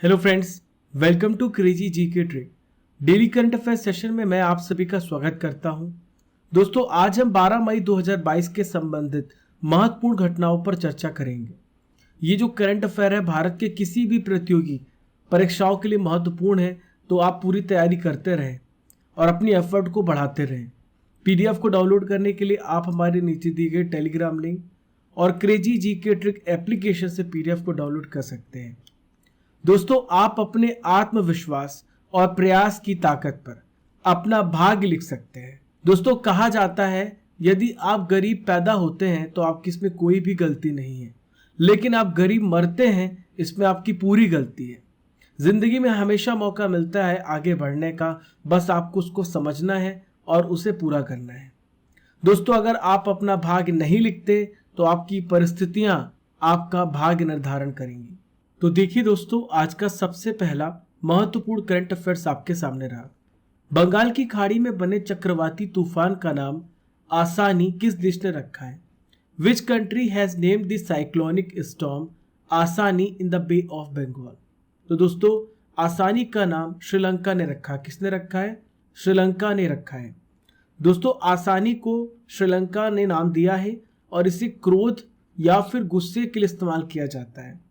Hello friends, welcome to crazy GK trick. Daily current affair session में मैं आप सभी का स्वागत करता हूं। दोस्तों, आज हम 12 मई 2022 के संबंधित महत्वपूर्ण घटनाओं पर चर्चा करेंगे। ये जो करंट अफेयर है भारत के किसी भी प्रतियोगी परीक्षाओं के लिए महत्वपूर्ण है, तो आप पूरी तैयारी करते रहें और अपनी एफर्ट को बढ़ाते रहें। पीडीएफ को डाउनलोड करने के लिए आप हमारे नीचे दिए गए टेलीग्राम लिंक और क्रेजी जीके ट्रिक एप्लीकेशन से पीडीएफ को डाउनलोड कर सकते हैं। दोस्तों, आप अपने आत्मविश्वास और प्रयास की ताकत पर अपना भाग्य लिख सकते हैं। दोस्तों, कहा जाता है यदि आप गरीब पैदा होते हैं तो आपकी इसमें कोई भी गलती नहीं है, लेकिन आप गरीब मरते हैं इसमें आपकी पूरी गलती है। जिंदगी में हमेशा मौका मिलता है आगे बढ़ने का, बस आपको उसको समझना है और उसे पूरा करना है। दोस्तों, अगर आप अपना भाग्य नहीं लिखते तो आपकी परिस्थितियां आपका भाग्य निर्धारण करेंगी। तो देखिए दोस्तों, आज का सबसे पहला महत्वपूर्ण करंट अफेयर्स आपके सामने रहा। बंगाल की खाड़ी में बने चक्रवाती तूफान का नाम आसानी किस देश ने रखा है? Which country has named the cyclonic storm Asani in the Bay of Bengal? तो दोस्तों, आसानी का नाम श्रीलंका ने रखा। किसने रखा है? श्रीलंका ने रखा है। दोस्तों, आसानी को श्रीलंका ने नाम दिया है और इसे क्रोध या फिर गुस्से के लिए इस्तेमाल किया जाता है।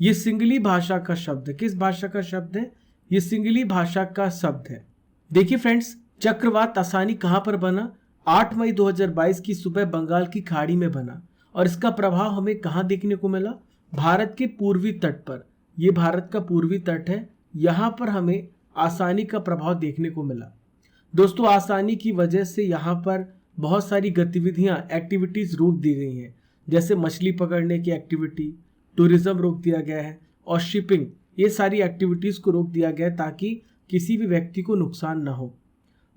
ये सिंगली भाषा का शब्द है। किस भाषा का शब्द है? ये सिंगली भाषा का शब्द है। देखिए फ्रेंड्स, चक्रवात आसानी कहां पर बना? 8 मई 2022 की सुबह बंगाल की खाड़ी में बना और इसका प्रभाव हमें कहां देखने को मिला? भारत के पूर्वी तट पर। यह भारत का पूर्वी तट है, यहां पर हमें आसानी का प्रभाव देखने को मिला। दोस्तों, आसानी की वजह से यहाँ पर बहुत सारी गतिविधियां, एक्टिविटीज रोक दी गई हैं, जैसे मछली पकड़ने की एक्टिविटी, टूरिज्म रोक दिया गया है और शिपिंग, ये सारी एक्टिविटीज को रोक दिया गया है ताकि किसी भी व्यक्ति को नुकसान ना हो।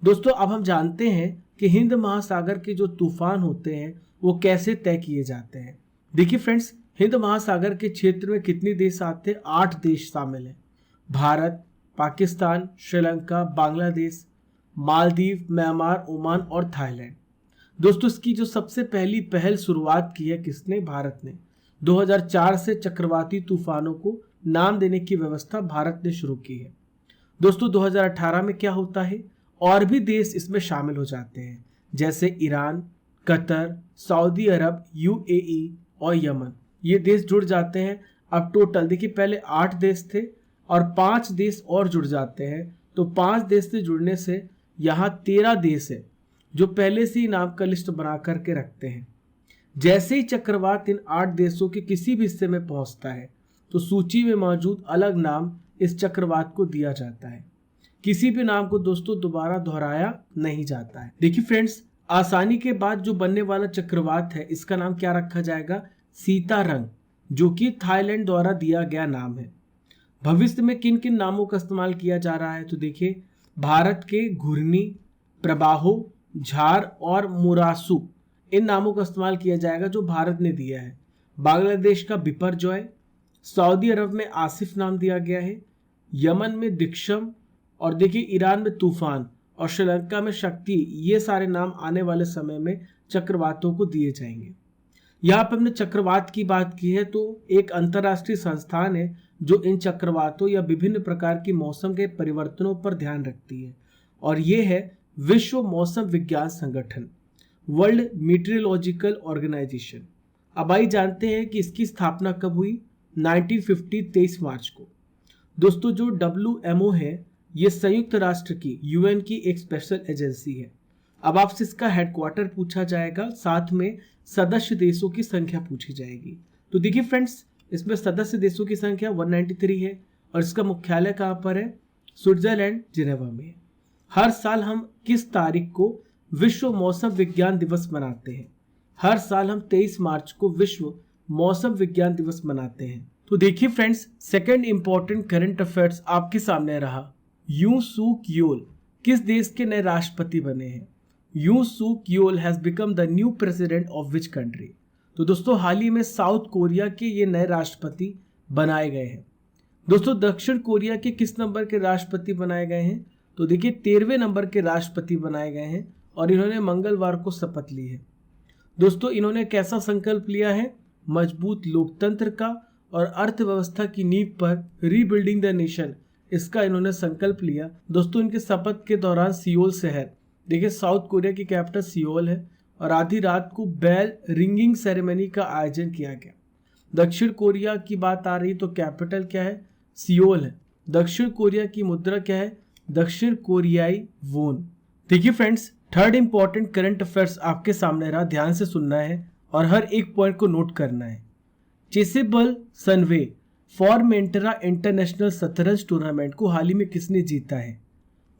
दोस्तों, अब हम जानते हैं कि हिंद महासागर के जो तूफान होते हैं वो कैसे तय किए जाते हैं। देखिए फ्रेंड्स, हिंद महासागर के क्षेत्र में कितने देश आते हैं? 8 देश शामिल हैं। भारत, पाकिस्तान, श्रीलंका, बांग्लादेश, मालदीव, म्यांमार, ओमान और थाईलैंड। दोस्तों, इसकी जो सबसे पहली पहल शुरुआत की है किसने? भारत ने। 2004 से चक्रवाती तूफानों को नाम देने की व्यवस्था भारत ने शुरू की है। दोस्तों, 2018 में क्या होता है? और भी देश इसमें शामिल हो जाते हैं, जैसे ईरान, कतर, सऊदी अरब, यूएई और यमन। ये देश जुड़ जाते हैं। अब टोटल देखिए, पहले 8 देश थे और 5 देश और जुड़ जाते हैं, तो 5 देश से जुड़ने से यहाँ 13 देश है जो पहले से ही नाम का लिस्ट बना करके रखते हैं। जैसे ही चक्रवात इन 8 देशों के किसी भी हिस्से में पहुंचता है तो सूची में मौजूद अलग नाम इस चक्रवात को दिया जाता है। किसी भी नाम को दोस्तों दोबारा दोहराया नहीं जाता है। देखिए फ्रेंड्स, आसानी के बाद जो बनने वाला चक्रवात है इसका नाम क्या रखा जाएगा? सीतारंग, जो कि थाईलैंड द्वारा दिया गया नाम है। भविष्य में किन किन नामों का इस्तेमाल किया जा रहा है? तो देखिए, भारत के घुर्नी, प्रबाहो, झार और मुरासू, इन नामों का इस्तेमाल किया जाएगा जो भारत ने दिया है। बांग्लादेश का बिपरजॉय, सऊदी अरब में आसिफ नाम दिया गया है, यमन में दिक्षम और देखिए ईरान में तूफान और श्रीलंका में शक्ति। ये सारे नाम आने वाले समय में चक्रवातों को दिए जाएंगे। यहाँ पर हमने चक्रवात की बात की है, तो एक अंतर्राष्ट्रीय संस्थान है जो इन चक्रवातों या विभिन्न प्रकार की मौसम के परिवर्तनों पर ध्यान रखती है और ये है विश्व मौसम विज्ञान संगठन, वर्ल्ड मीटरोलॉजिकल ऑर्गेनाइजेशन। अब आइए जानते हैं कि इसकी स्थापना कब हुई? 1950 23 मार्च को। दोस्तों, जो WMO है ये संयुक्त राष्ट्र की, UN की एक स्पेशल एजेंसी है। अब आपसे इसका हेडक्वार्टर पूछा जाएगा, साथ में सदस्य देशों की संख्या पूछी जाएगी। तो देखिए फ्रेंड्स, इसमें सदस्य देशों की संख्या 193 है और इसका मुख्यालय कहाँ पर है? स्विट्जरलैंड, जिनेवा में। हर साल हम किस तारीख को विश्व मौसम विज्ञान दिवस मनाते हैं? हर साल हम 23 मार्च को विश्व मौसम विज्ञान दिवस मनाते हैं। तो देखिए friends, second important current affairs आपके सामने रहा। यू सूक योल किस देश के नए राष्ट्रपति बने हैं? Yoon Suk Yeol has become the new president of which country? तो दोस्तों, हाल ही में साउथ कोरिया के ये नए राष्ट्रपति बनाए गए हैं। दोस्तों, दक्षिण कोरिया के किस नंबर के राष्ट्रपति बनाए गए हैं? तो देखिए 13वें नंबर के राष्ट्रपति बनाए गए हैं और इन्होंने मंगलवार को शपथ ली है। दोस्तों, इन्होंने कैसा संकल्प लिया है? मजबूत लोकतंत्र का और अर्थव्यवस्था की नींव पर रीबिल्डिंग द नेशन, इसका इन्होंने संकल्प लिया। दोस्तों इनके शपथ के दौरान सियोल शहर, देखिए साउथ कोरिया की कैपिटल सियोल है, और आधी रात को बेल रिंगिंग सेरेमनी का आयोजन किया गया। दक्षिण कोरिया की बात आ रही तो कैपिटल क्या है, सियोल है। दक्षिण कोरिया की मुद्रा क्या है, दक्षिण कोरियाई वोन। देखिए friends, third important current affairs आपके सामने रहा, ध्यान से सुनना है और हर एक पॉइंट को नोट करना है। चेसेबल सनवे फॉर्मेंटेरा इंटरनेशनल शतरंज टूर्नामेंट को हाल ही में किसने जीता है?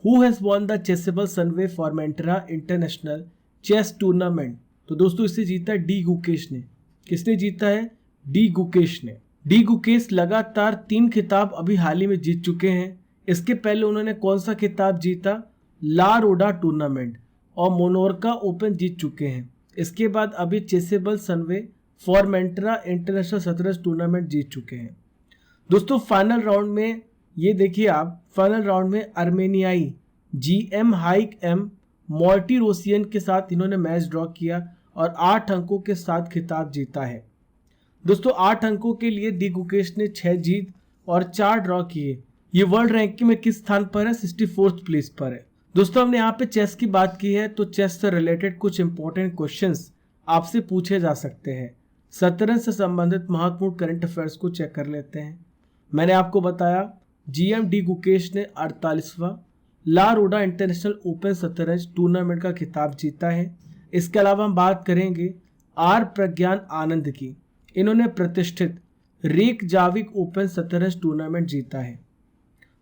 Who has won the Chessable Sunway Formentera International chess tournament? तो दोस्तों इसे जीता डी गुकेश ने। किसने जीता है? डी गुकेश ने। डी गुकेश लगातार 3 खिताब अभी हाल ही में जीत चुके हैं। इसके पहले उन्होंने कौन सा खिताब जीता? ला रोडा टूर्नामेंट और मोनोर्का ओपन जीत चुके हैं। इसके बाद अभी चेसेबल सनवे फॉर्मेंटेरा इंटरनेशनल शतरंज टूर्नामेंट जीत चुके हैं। दोस्तों फाइनल राउंड में ये देखिए आप, फाइनल राउंड में अर्मेनियाई जीएम हाइक एम मॉर्टिरोसियन के साथ इन्होंने मैच ड्रॉ किया और 8 अंकों के साथ खिताब जीता है। दोस्तों 8 अंकों के लिए डी गुकेश ने 6 जीत और 4 ड्रॉ किए। ये वर्ल्ड रैंकिंग में किस स्थान पर है? 64th प्लेस पर है। दोस्तों हमने यहाँ पे चेस की बात की है, तो चेस से रिलेटेड कुछ इंपॉर्टेंट क्वेश्चंस आपसे पूछे जा सकते हैं। शतरंज से संबंधित महत्वपूर्ण करंट अफेयर्स को चेक कर लेते हैं। मैंने आपको बताया जीएम डी गुकेश ने 48वां ला रोडा इंटरनेशनल ओपन शतरंज टूर्नामेंट का खिताब जीता है। इसके अलावा हम बात करेंगे आर प्रज्ञान आनंद की। इन्होंने प्रतिष्ठित रेकजाविक ओपन शतरंज टूर्नामेंट जीता है।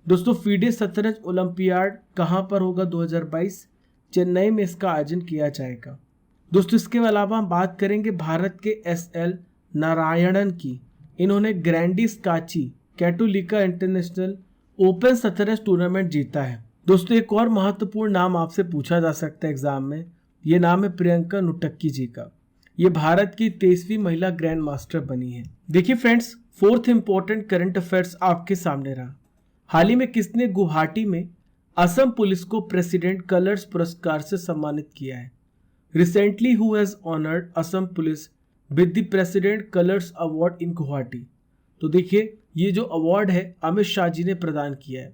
दोस्तों फीडे शतरंज ओलंपियाड कहां पर होगा 2022? चेन्नई में इसका आयोजन किया जाएगा। दोस्तों इसके अलावा हम बात करेंगे भारत के एसएल नारायणन की। इन्होंने ग्रैंडी स्काची कैटोलिका इंटरनेशनल ओपन शतरंज टूर्नामेंट जीता है। दोस्तों एक और महत्वपूर्ण नाम आपसे पूछा जा सकता है एग्जाम में, ये नाम है प्रियंका नुटक्की जी का। ये भारत की 23वीं महिला ग्रैंड मास्टर बनी है। देखिए friends, fourth important current affairs आपके सामने रहा। हाल ही में किसने गुवाहाटी में असम पुलिस को प्रेसिडेंट कलर्स पुरस्कार से सम्मानित किया है? Recently who has honoured Assam police with the president colours award in Guwahati? तो देखिए ये जो अवार्ड है अमित शाह जी ने प्रदान किया है।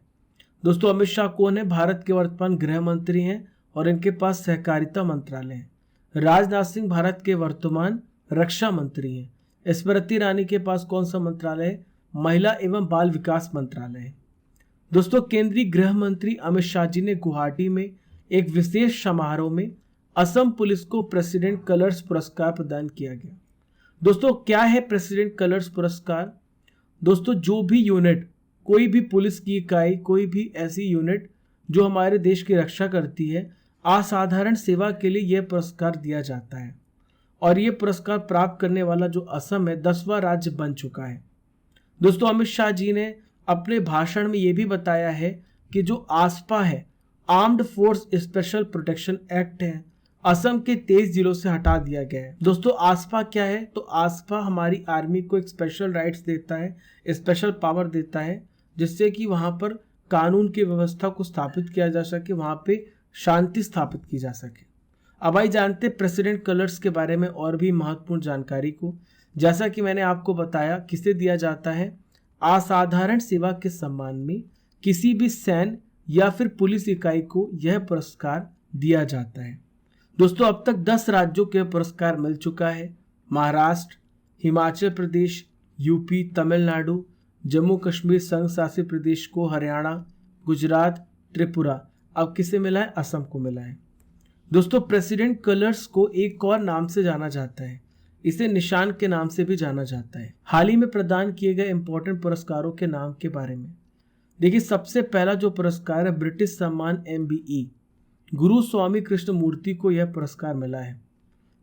दोस्तों अमित शाह कौन है? भारत के वर्तमान गृह मंत्री हैं और इनके पास सहकारिता मंत्रालय है। राजनाथ सिंह भारत के वर्तमान रक्षा मंत्री हैं। स्मृति ईरानी के पास कौन सा मंत्रालय है? महिला एवं बाल विकास मंत्रालय है। दोस्तों केंद्रीय गृह मंत्री अमित शाह जी ने गुवाहाटी में एक विशेष समारोह में असम पुलिस को प्रेसिडेंट कलर्स पुरस्कार प्रदान किया गया। दोस्तों क्या है प्रेसिडेंट कलर्स पुरस्कार? दोस्तों जो भी यूनिट, कोई भी पुलिस की इकाई, कोई भी ऐसी यूनिट जो हमारे देश की रक्षा करती है, असाधारण सेवा के लिए यह पुरस्कार दिया जाता है। और ये पुरस्कार प्राप्त करने वाला जो असम है 10वां राज्य बन चुका है। दोस्तों अमित शाह जी ने अपने भाषण में ये भी बताया है कि जो आसपा है, armed force special protection act है, असम के 23 जिलों से हटा दिया गया है। दोस्तों आसपा क्या है? तो आसपा हमारी आर्मी को एक स्पेशल राइट्स देता है, स्पेशल पावर देता है, जिससे कि वहां पर कानून की व्यवस्था को स्थापित किया जा सके, वहां पे शांति स्थापित की जा सके। अब आइए जानते प्रेसिडेंट कलर्स के बारे में और भी महत्वपूर्ण जानकारी को। जैसा कि मैंने आपको बताया किसे दिया जाता है? असाधारण सेवा के सम्मान में किसी भी सैन्य या फिर पुलिस इकाई को यह पुरस्कार दिया जाता है। दोस्तों अब तक 10 राज्यों के पुरस्कार मिल चुका है। महाराष्ट्र, हिमाचल प्रदेश, यूपी, तमिलनाडु, जम्मू कश्मीर संघ शासित प्रदेश को, हरियाणा, गुजरात, त्रिपुरा। अब किसे मिला है? असम को मिला है। दोस्तों प्रेसिडेंट कलर्स को एक और नाम से जाना जाता है, इसे निशान के नाम से भी जाना जाता है। हाल ही में प्रदान किए गए इंपॉर्टेंट पुरस्कारों के नाम के बारे में देखिए, सबसे पहला जो पुरस्कार है ब्रिटिश सम्मान MBE, गुरु स्वामी कृष्ण मूर्ति को यह पुरस्कार मिला है।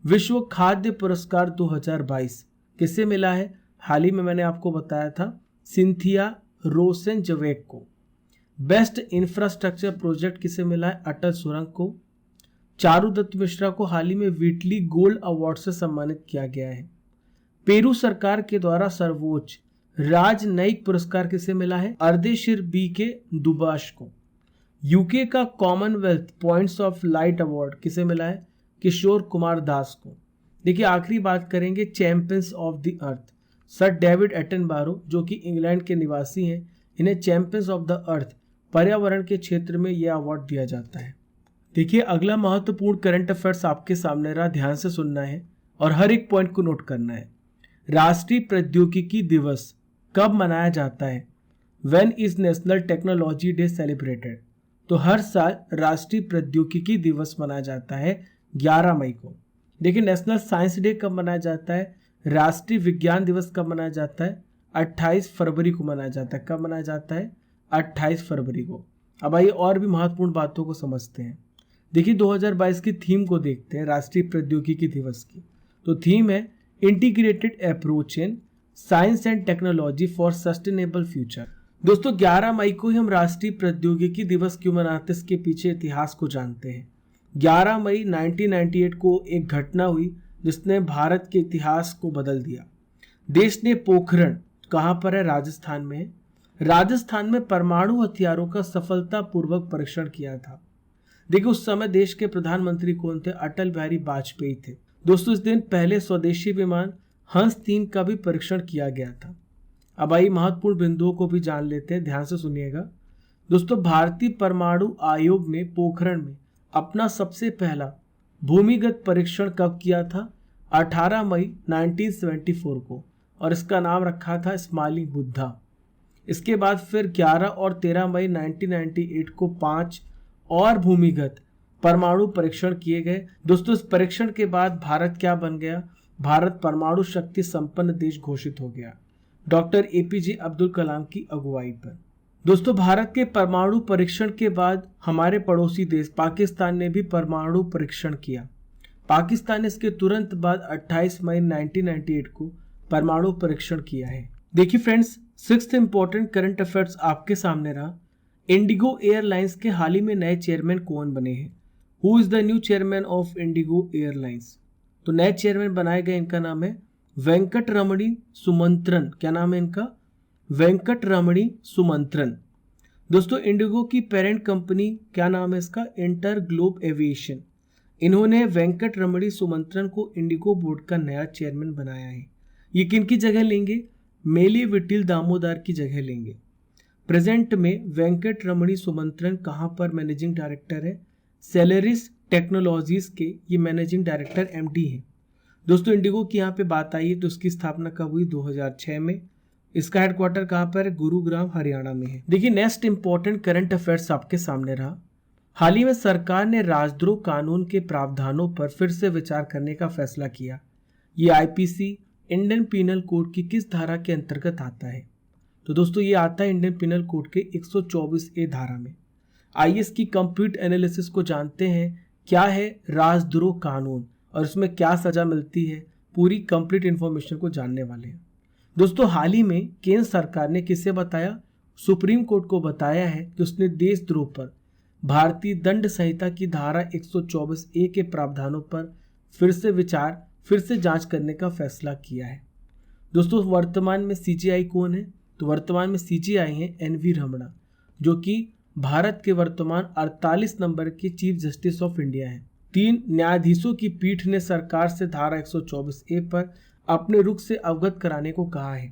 विश्व खाद्य पुरस्कार 2022 किसे मिला है? हाल ही में मैंने आपको बताया था सिंथिया रोसेनजवेक को। बेस्ट इंफ्रास्ट्रक्चर प्रोजेक्ट किसे मिला है? अटल सुरंग को। चारुदत्त मिश्रा को हाल ही में व्हीटली गोल्ड अवार्ड से सम्मानित किया गया है। पेरू सरकार के द्वारा सर्वोच्च राजनयिक पुरस्कार किसे मिला है? अर्देशिर BK दुबाश को। यूके का Commonwealth points of light award किसे मिला है? किशोर कुमार दास को। देखिए आखिरी बात करेंगे Champions of the Earth, Sir David Attenborough जो कि इंग्लैंड के निवासी हैं, इन्हें चैंपियंस ऑफ द अर्थ पर्यावरण के क्षेत्र में यह अवार्ड दिया जाता है। देखिए अगला महत्वपूर्ण करंट अफेयर्स आपके सामने रहा, ध्यान से सुनना है और हर एक पॉइंट को नोट करना है। राष्ट्रीय प्रौद्योगिकी दिवस कब मनाया जाता है? When is national technology day celebrated? तो हर साल राष्ट्रीय प्रौद्योगिकी दिवस मनाया जाता है 11 मई को। देखिए नेशनल साइंस डे कब मनाया जाता है? राष्ट्रीय विज्ञान दिवस कब मनाया जाता है? 28 फरवरी को मनाया जाता है। कब मनाया जाता है? 28 फरवरी को। अब आइए और भी महत्वपूर्ण बातों को समझते हैं। देखिए 2022 की थीम को देखते हैं राष्ट्रीय प्रौद्योगिकी दिवस की। तो थीम है integrated approach in science and technology for sustainable future. दोस्तों 11 मई को ही हम राष्ट्रीय प्रौद्योगिकी दिवस क्यों मनाते हैं, इसके पीछे इतिहास को जानते हैं। 11 मई 1998 को एक घटना हुई जिसने भारत के इतिहास को बदल दिया। देश ने पोखरण, कहाँ पर है? राजस्थान में। राजस्थान में परमाणु हथियारों का सफलतापूर्वक परीक्षण किया था। देखिए उस समय देश के प्रधानमंत्री कौन थे? अटल बिहारी वाजपेयी थे। दोस्तों इस दिन पहले स्वदेशी विमान हंस 3 का भी परीक्षण किया गया था। अब आइए महत्वपूर्ण बिंदुओं को भी जान लेते हैं, ध्यान से सुनिएगा। दोस्तों भारतीय परमाणु आयोग ने पोखरण में अपना सबसे पहला भूमिगत परीक्षण कब किया था? 18 मई 1974 को, और इसका नाम रखा था स्माइलिंग बुद्धा। इसके बाद फिर 11 और 13 मई 1998 को 5 और भूमिगत परमाणु परीक्षण किए गए। दोस्तों इस परीक्षण के बाद भारत क्या बन गया? भारत परमाणु शक्ति संपन्न देश घोषित हो गया डॉक्टर एपीजे अब्दुल कलाम की अगुवाई पर। दोस्तों भारत के परमाणु परीक्षण के बाद हमारे पड़ोसी देश पाकिस्तान ने भी परमाणु परीक्षण किया। पाकिस्तान ने इसके तुरंत बाद 28 मई 1998 को परमाणु परीक्षण किया है। देखिए friends, 6th important current affairs आपके सामने रहा। इंडिगो एयरलाइंस के हाल ही में नए चेयरमैन कौन बने हैं? Who is the new chairman of Indigo airlines? तो नए चेयरमैन बनाए गए, इनका नाम है वेंकट रमणी सुमंत्रन। क्या नाम है इनका? वेंकट रमणी सुमंत्रन। दोस्तों इंडिगो की पेरेंट कंपनी क्या नाम है इसका? Inter globe aviation. इन्होंने वेंकट रमणी सुमंत्रन को इंडिगो बोर्ड का नया चेयरमैन बनाया है। ये किनकी जगह लेंगे? मेली विटिल दामोदर की जगह लेंगे। प्रेजेंट में वेंकट रमणी सुमंत्रन कहाँ पर मैनेजिंग डायरेक्टर है? सेलेरिस टेक्नोलॉजीज के ये मैनेजिंग डायरेक्टर एमडी हैं। दोस्तों इंडिगो की यहाँ पे बात आई है तो इसकी स्थापना कब हुई? 2006 में। इसका हेडक्वार्टर कहाँ पर है? गुरुग्राम हरियाणा में है। देखिए नेक्स्ट इंपॉर्टेंट करंट अफेयर्स आपके सामने रहा। हाल ही में सरकार ने राजद्रोह कानून के प्रावधानों पर फिर से विचार करने का फैसला किया। ये आईपीसी इंडियन पिनल कोड की किस धारा के अंतर्गत आता है? तो दोस्तों ये आता है इंडियन पिनल कोड के 124A धारा में। आइए इसकी कंप्लीट एनालिसिस को जानते हैं। क्या है राजद्रोह कानून और इसमें क्या सजा मिलती है, पूरी कंप्लीट इंफॉर्मेशन को जानने वाले हैं। दोस्तों हाल ही में केंद्र सरकार ने किसे बताया? सुप्रीम कोर्ट को बताया है कि उसने देशद्रोह पर भारतीय दंड संहिता की धारा 124A के प्रावधानों पर फिर से जांच करने का फैसला किया है। दोस्तों वर्तमान में सीजीआई कौन है? तो वर्तमान में सीजीआई हैं एनवी रमणा, जो कि भारत के वर्तमान 48 नंबर के चीफ जस्टिस ऑफ इंडिया हैं। 3 न्यायाधीशों की पीठ ने सरकार से धारा 124A पर अपने रुख से अवगत कराने को कहा है।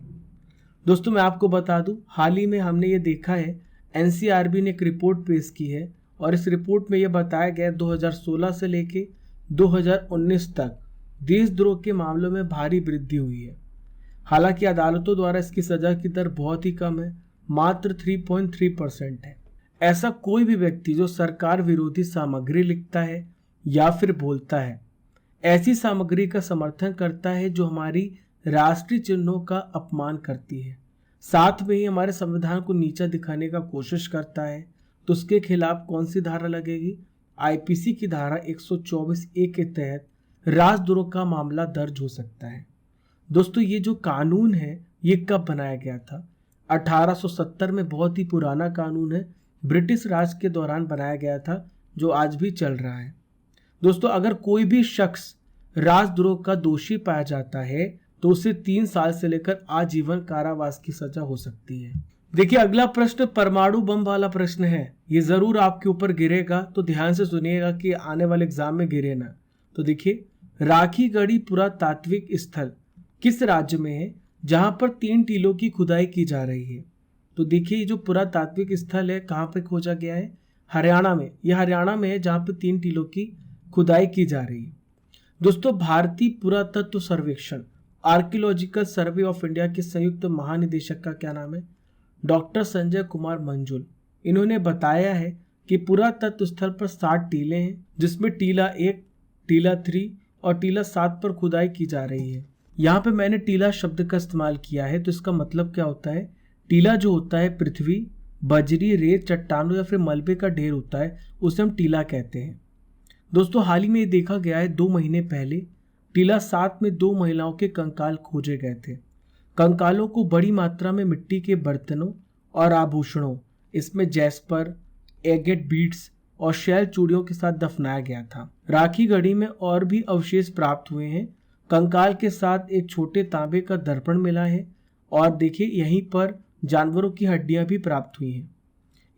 दोस्तों मैं आपको बता दूं, हाल ही में हमने ये देखा है एनसीआरबी ने एक रिपोर्ट पेश की है और इस रिपोर्ट में यह बताया गया 2016 से लेके 2019 तक देशद्रोह के मामलों में भारी वृद्धि हुई है। हालांकि अदालतों द्वारा इसकी सजा की दर बहुत ही कम है, मात्र 3.3% है। ऐसा कोई भी व्यक्ति जो सरकार विरोधी सामग्री लिखता है या फिर बोलता है, ऐसी सामग्री का समर्थन करता है जो हमारी राष्ट्रीय चिन्हों का अपमान करती है, साथ में ही हमारे संविधान को नीचा दिखाने का कोशिश करता है, तो उसके खिलाफ कौन सी धारा लगेगी? आईपीसी की धारा 124A के तहत राजद्रोह का मामला दर्ज हो सकता है। दोस्तों ये जो कानून है ये कब बनाया गया था? 1870 में, बहुत ही पुराना कानून है, ब्रिटिश राज के दौरान बनाया गया था, जो आज भी चल रहा है। दोस्तों अगर कोई भी शख्स राजद्रोह का दोषी पाया जाता है तो उसे 3 साल से लेकर आजीवन कारावास की सजा हो सकती है। देखिए अगला प्रश्न परमाणु बम वाला प्रश्न है, ये जरूर आपके ऊपर गिरेगा, तो ध्यान से सुनिएगा कि आने वाले एग्जाम में गिरे ना। तो देखिए राखीगढ़ी पुरातात्विक स्थल किस राज्य में है? जहां पर 3 टीलों की खुदाई की जा रही है। तो देखिए ये जो पुरातात्विक स्थल है कहाँ पे खोजा गया है, हरियाणा में। यह हरियाणा में है जहाँ पे 3 टीलों की खुदाई की जा रही है। दोस्तों भारतीय पुरातत्व सर्वेक्षण आर्कियोलॉजिकल सर्वे ऑफ इंडिया के संयुक्त महानिदेशक का क्या नाम है, डॉक्टर संजय कुमार मंजुल। इन्होंने बताया है कि पुरातत्व स्थल पर 60 टीले हैं, जिसमें टीला 1, टीला 3 और टीला 7 पर खुदाई की जा रही है। यहाँ पे मैंने टीला शब्द का इस्तेमाल किया है, तो इसका मतलब क्या होता है, टीला जो होता है पृथ्वी, बजरी, रेत, चट्टानों या फिर मलबे का ढेर होता है, उसे हम टीला कहते हैं। दोस्तों हाल ही में ये देखा गया है 2 महीने पहले टीला 7 में 2 महिलाओं के कंकाल खोजे गए थे। कंकालों को बड़ी मात्रा में मिट्टी के बर्तनों और आभूषणों, इसमें जैस्पर, एगेट बीड्स और शैल चूड़ियों के साथ दफनाया गया था। राखी गढ़ी में और भी अवशेष प्राप्त हुए हैं। कंकाल के साथ एक छोटे तांबे का दर्पण मिला है और देखिए यहीं पर जानवरों की हड्डियां भी प्राप्त हुई हैं।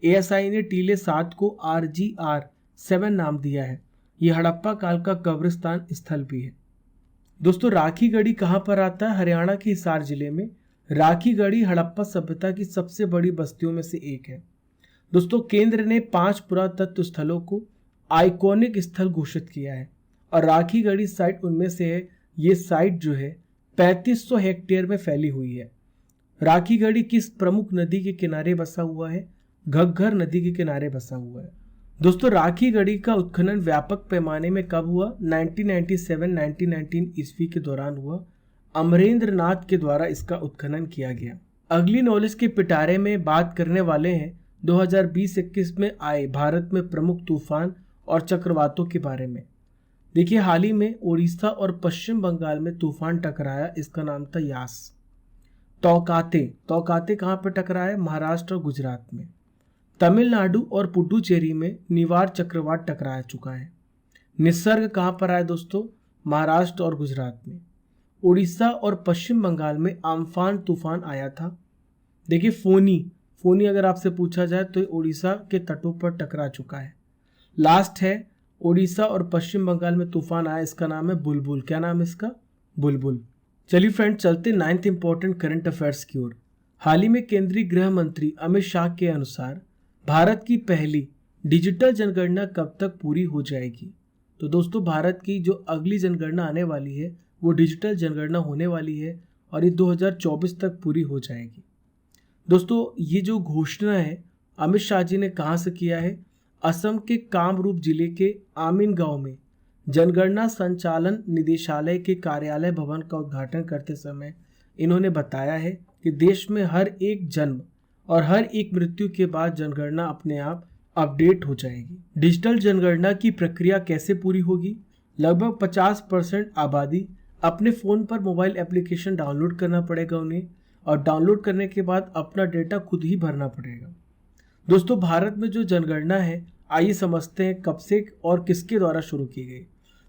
एएसआई ने टीले 7 को RGR-7 नाम दिया है। यह हड़प्पा काल का कब्रिस्तान स्थल भी है। दोस्तों राखी गढ़ी कहाँ पर आता है, हरियाणा के हिसार जिले में। राखी गढ़ी हड़प्पा सभ्यता की सबसे बड़ी बस्तियों में से एक है। दोस्तों केंद्र ने 5 पुरातत्व स्थलों को आइकॉनिक स्थल घोषित किया है और राखी गढ़ी साइट उनमें से है। ये साइट जो है 3500 हेक्टेयर में फैली हुई है। राखी गढ़ी किस प्रमुख नदी के किनारे बसा हुआ है, घग्घर नदी के किनारे बसा हुआ है। दोस्तों राखी गढ़ी का उत्खनन व्यापक पैमाने में कब हुआ, 1997-1919 ईस्वी के दौरान हुआ। अमरेंद्र नाथ के द्वारा इसका उत्खनन किया गया। अगली नॉलेज के पिटारे में बात करने वाले हैं 2020-21 में आए भारत में प्रमुख तूफान और चक्रवातों के बारे में। देखिए हाल ही में उड़ीसा और पश्चिम बंगाल में तूफान टकराया, इसका नाम था यास। तौकाते कहाँ पर टकराया है, महाराष्ट्र और गुजरात में। तमिलनाडु और पुडुचेरी में निवार चक्रवात टकरा चुका है। निसर्ग कहाँ पर आया दोस्तों, महाराष्ट्र और गुजरात में। उड़ीसा और पश्चिम बंगाल में आम्फान तूफान आया था। देखिए फोनी अगर आपसे पूछा जाए तो उड़ीसा के तटों पर टकरा चुका है। लास्ट है उड़ीसा और पश्चिम बंगाल में तूफान आया, इसका नाम है बुलबुल। क्या नाम है इसका, बुलबुल। चलिए फ्रेंड चलते 9th इंपॉर्टेंट करंट अफेयर्स की ओर। हाल ही में केंद्रीय गृह मंत्री अमित शाह के अनुसार भारत की पहली डिजिटल जनगणना कब तक पूरी हो जाएगी। तो दोस्तों भारत की जो अगली जनगणना आने वाली है वो डिजिटल जनगणना होने वाली है और ये 2024 तक पूरी हो जाएगी। दोस्तों ये जो घोषणा है अमित शाह जी ने कहाँ से किया है, असम के कामरूप जिले के आमिन गांव में जनगणना संचालन निदेशालय के कार्यालय भवन का उद्घाटन करते समय इन्होंने बताया है कि देश में हर एक जन्म और हर एक मृत्यु के बाद जनगणना अपने आप अपडेट हो जाएगी। डिजिटल जनगणना की प्रक्रिया कैसे पूरी होगी, लगभग 50% आबादी अपने फ़ोन पर मोबाइल एप्लीकेशन डाउनलोड करना पड़ेगा उन्हें, और डाउनलोड करने के बाद अपना डेटा खुद ही भरना पड़ेगा। दोस्तों भारत में जो जनगणना है आइए समझते हैं कब से और किसके द्वारा शुरू की गई।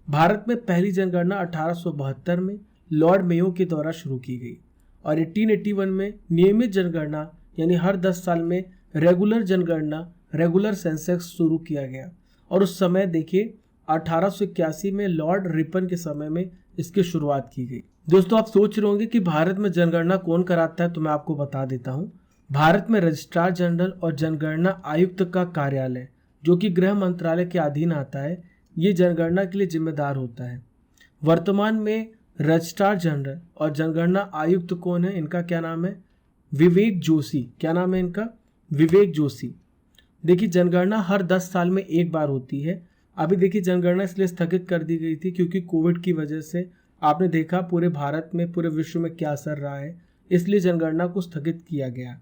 भारत में पहली जनगणना 1872 में लॉर्ड मेयो के द्वारा शुरू की गई और 1881 में नियमित जनगणना यानी हर 10 साल में रेगुलर जनगणना, रेगुलर सेंसस शुरू किया गया और उस समय देखिए 1881 में लॉर्ड रिपन के समय में इसकी शुरुआत की गई। दोस्तों आप सोच रहे होंगे कि भारत में जनगणना कौन कराता है, तो मैं आपको बता देता हूँ। भारत में रजिस्ट्रार जनरल और जनगणना आयुक्त का कार्यालय जो कि गृह मंत्रालय के अधीन आता है, ये जनगणना के लिए जिम्मेदार होता है। वर्तमान में रजिस्ट्रार जनरल और जनगणना आयुक्त कौन है, इनका क्या नाम है, विवेक जोशी। क्या नाम है इनका, विवेक जोशी। देखिए जनगणना हर 10 साल में एक बार होती है। अभी देखिए जनगणना इसलिए स्थगित कर दी गई थी क्योंकि कोविड की वजह से आपने देखा पूरे भारत में, पूरे विश्व में क्या असर रहा है, इसलिए जनगणना को स्थगित किया गया।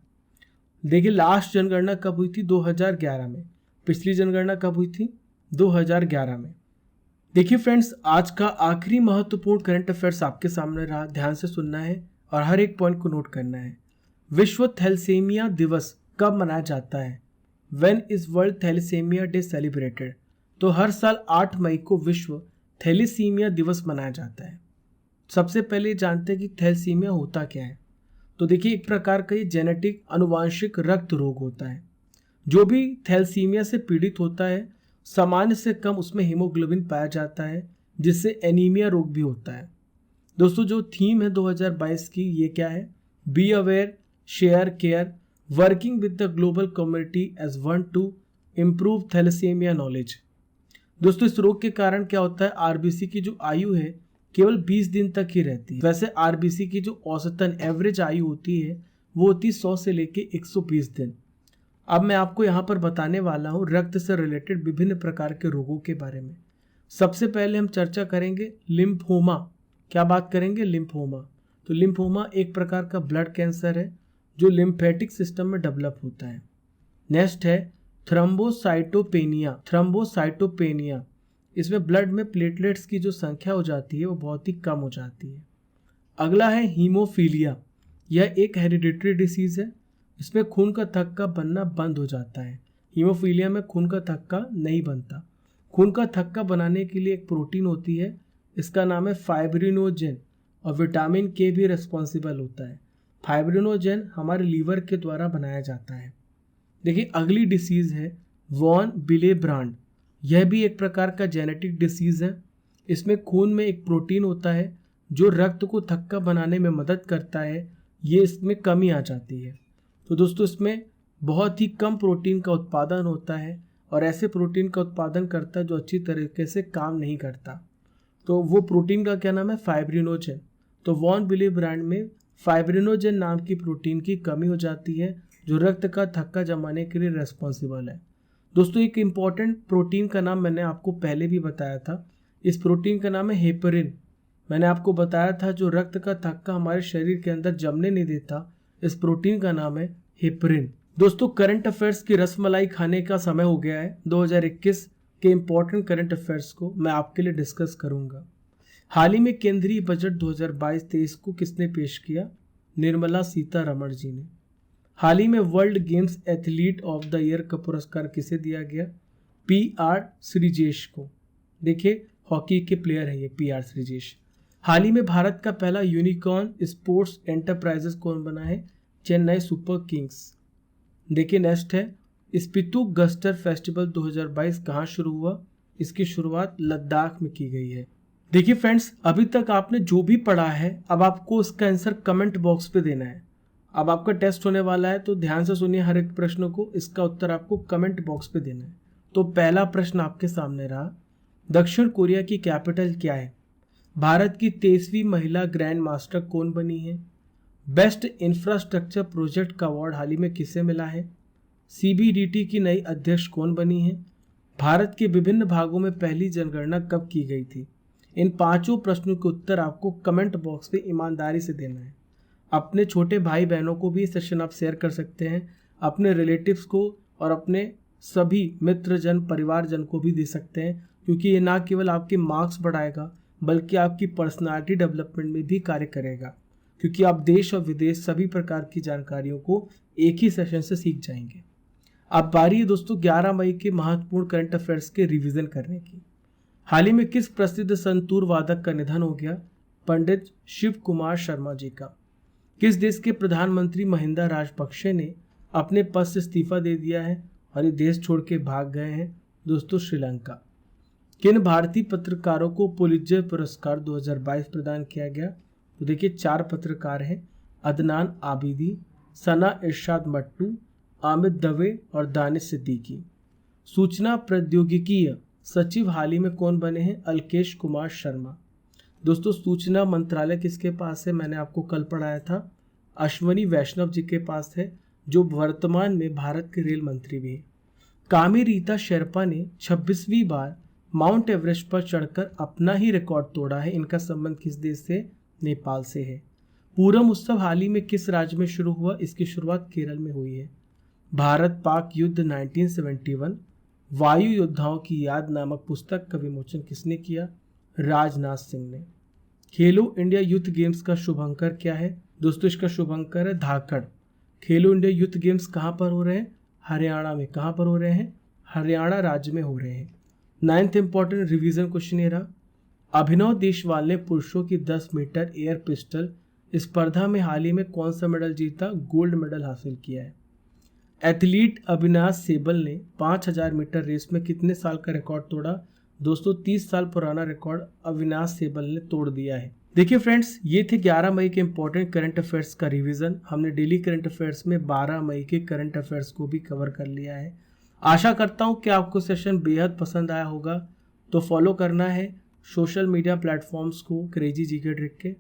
देखिए लास्ट जनगणना कब हुई थी, 2011 में। पिछली जनगणना कब हुई थी, 2011 में। देखिए फ्रेंड्स आज का आखिरी महत्वपूर्ण करंट अफेयर्स आपके सामने रहा, ध्यान से सुनना है और हर एक पॉइंट को नोट करना है। विश्व थैलेसीमिया दिवस कब मनाया जाता है, when is world thalassemia day celebrated. तो हर साल 8 मई को विश्व थैलेसीमिया दिवस मनाया जाता है। सबसे पहले जानते हैं कि थैलेसीमिया होता क्या है। तो देखिए एक प्रकार का ये जेनेटिक अनुवांशिक रक्त रोग होता है। जो भी थैलेसीमिया से पीड़ित होता है सामान्य से कम उसमें हीमोग्लोबिन पाया जाता है, जिससे एनीमिया रोग भी होता है। दोस्तों जो थीम है 2022 की ये क्या है? Be aware, share, care, working with the global community as one to improve thalassemia knowledge. दोस्तों इस रोग के कारण क्या होता है, आरबीसी की जो आयु है केवल 20 दिन तक ही रहती है। वैसे आरबीसी की जो औसतन एवरेज आयु होती है वो होती है 100 से लेके 120 दिन। अब मैं आपको यहाँ पर बताने वाला हूँ रक्त से रिलेटेड विभिन्न प्रकार के रोगों के बारे में। सबसे पहले हम चर्चा करेंगे लिम्फोमा। क्या बात करेंगे? लिम्फोमा। तो लिम्फोमा एक प्रकार का ब्लड कैंसर है जो लिम्फेटिक सिस्टम में डेवलप होता है। नेक्स्ट है थ्रोम्बोसाइटोपेनिया। थ्रोम्बोसाइटोपेनिया, इसमें ब्लड में प्लेटलेट्स की जो संख्या हो जाती है वो बहुत ही कम हो जाती है। अगला है हीमोफीलिया। यह एक हेरिडिटरी डिसीज है। इसमें खून का थक्का बनना बंद हो जाता है। हीमोफीलिया में खून का थक्का नहीं बनता। खून का थक्का बनाने के लिए एक प्रोटीन होती है, इसका नाम है फाइब्रिनोजेन, और विटामिन के भी रिस्पॉन्सिबल होता है। फाइब्रिनोजेन हमारे लीवर के द्वारा बनाया जाता है। देखिए अगली डिसीज है वॉन विलेब्रांड। यह भी एक प्रकार का जेनेटिक डिसीज है। इसमें खून में एक प्रोटीन होता है जो रक्त को थक्का बनाने में मदद करता है, ये इसमें कमी आ जाती है। तो दोस्तों इसमें बहुत ही कम प्रोटीन का उत्पादन होता है और ऐसे प्रोटीन का उत्पादन करता है जो अच्छी तरीके से काम नहीं करता। तो वो प्रोटीन का क्या नाम है? फाइब्रिनोजेन। तो वॉन विलेब्रांड में फाइब्रिनोजेन नाम की प्रोटीन की कमी हो जाती है जो रक्त का थक्का जमाने के लिए रेस्पॉन्सिबल है। दोस्तों एक इम्पॉर्टेंट प्रोटीन का नाम मैंने आपको पहले भी बताया था। इस प्रोटीन का नाम है हेपरिन। मैंने आपको बताया था जो रक्त का थक्का हमारे शरीर के अंदर जमने नहीं देता, इस प्रोटीन का नाम है हेपरिन। दोस्तों करंट अफेयर्स की रसमलाई खाने का समय हो गया है। 2021 के इम्पोर्टेंट करंट अफेयर्स को मैं आपके लिए डिस्कस करूंगा। हाल ही में केंद्रीय बजट 2022-23 को किसने पेश किया? निर्मला सीतारमण जी ने। हाल ही में world games athlete of the year का पुरस्कार किसे दिया गया? पी.आर. श्रीजेश को। देखिए हॉकी के प्लेयर हैं ये पी.आर. श्रीजेश। हाल ही में भारत का पहला यूनिकॉर्न स्पोर्ट्स एंटरप्राइजेस कौन बना है? Chennai super Kings. देखिए नेक्स्ट है स्पितु गस्टर फेस्टिवल 2022 कहाँ शुरू हुआ? इसकी शुरुआत लद्दाख में की गई है। देखिए फ्रेंड्स अभी तक आपने जो भी पढ़ा है अब आपको उसका आंसर कमेंट बॉक्स पे देना है। अब आपका टेस्ट होने वाला है तो ध्यान से सुनिए हर एक प्रश्न को, इसका उत्तर आपको कमेंट बॉक्स पे देना है। तो पहला प्रश्न आपके सामने रहा, दक्षिण कोरिया की कैपिटल क्या है? भारत की 23वीं महिला ग्रैंड मास्टर कौन बनी है? बेस्ट इंफ्रास्ट्रक्चर प्रोजेक्ट का अवार्ड हाल ही में किसे मिला है? सीबीडीटी की नई अध्यक्ष कौन बनी है? भारत के विभिन्न भागों में पहली जनगणना कब की गई थी? इन पांचों प्रश्नों के उत्तर आपको कमेंट बॉक्स पे ईमानदारी से देना है। अपने छोटे भाई बहनों को भी ये सेशन आप शेयर कर सकते हैं, अपने रिलेटिव्स को और अपने सभी मित्रजन परिवारजन को भी दे सकते हैं, क्योंकि ये ना केवल आपके मार्क्स बढ़ाएगा बल्कि आपकी पर्सनालिटी डेवलपमेंट में भी कार्य करेगा, क्योंकि आप देश और विदेश सभी प्रकार की जानकारियों को एक ही सेशन से सीख जाएंगे। अब बारी है दोस्तों 11 मई के महत्वपूर्ण करंट अफेयर्स के रिवीजन करने की। हाल ही में किस प्रसिद्ध संतूर वादक का निधन हो गया? पंडित शिव कुमार शर्मा जी का। किस देश के प्रधानमंत्री महिंदा राजपक्षे ने अपने पद से इस्तीफा दे दिया है और ये देश छोड़ के भाग गए हैं? दोस्तों श्रीलंका। किन भारतीय पत्रकारों को पुलित्जर पुरस्कार 2022 प्रदान किया गया? तो देखिए 4 पत्रकार हैं, अदनान आबिदी, सना इरशाद मट्टू, आमिर दवे और दानिश सिद्दीकी। सूचना प्रौद्योगिकी सचिव हाल ही में कौन बने हैं? अल्केश कुमार शर्मा। दोस्तों सूचना मंत्रालय किसके पास है? मैंने आपको कल पढ़ाया था, अश्वनी वैष्णव जी के पास है, जो वर्तमान में भारत के रेल मंत्री भी हैं। कामी रीता शेरपा ने 26वीं बार माउंट एवरेस्ट पर चढ़कर अपना ही रिकॉर्ड तोड़ा है। इनका संबंध किस देश से? नेपाल से है। पूरम उत्सव हाल ही में किस राज्य में शुरू हुआ? इसकी शुरुआत केरल में हुई है। भारत पाक युद्ध 1971 वायु योद्धाओं की याद नामक पुस्तक का विमोचन किसने किया? राजनाथ सिंह ने। खेलो इंडिया यूथ गेम्स का शुभंकर क्या है? दोस्तों इसका शुभंकर है धाकड़। खेलो इंडिया यूथ गेम्स कहाँ पर हो रहे हैं? हरियाणा में। कहाँ पर हो रहे हैं? हरियाणा राज्य में हो रहे हैं। 9th इंपॉर्टेंट रिवीजन क्वेश्चन ये रहा, अभिनव देशवाल ने पुरुषों की 10 मीटर एयर पिस्टल स्पर्धा में हाल ही में कौन सा मेडल जीता? गोल्ड मेडल हासिल किया है। एथलीट अविनाश सेबल ने 5000 मीटर रेस में कितने साल का रिकॉर्ड तोड़ा? दोस्तों 30 साल पुराना रिकॉर्ड अविनाश सेबल ने तोड़ दिया है। देखिए फ्रेंड्स, ये थे 11 मई के इंपॉर्टेंट करंट अफेयर्स का रिवीजन। हमने डेली करंट अफेयर्स में 12 मई के करंट अफेयर्स को भी कवर कर लिया है। आशा करता हूँ कि आपको सेशन बेहद पसंद आया होगा। तो फॉलो करना है सोशल मीडिया प्लेटफॉर्म्स को क्रेजी जीके ट्रिक के।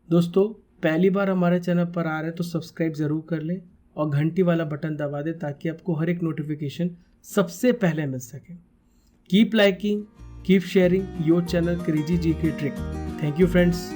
दोस्तों, पहली बार हमारे चैनल पर आ रहे हैं तो सब्सक्राइब ज़रूर कर लें और घंटी वाला बटन दबा दें ताकि आपको हर एक नोटिफिकेशन सबसे पहले मिल सके। Keep liking, keep sharing your channel crazy GK trick. Thank you friends.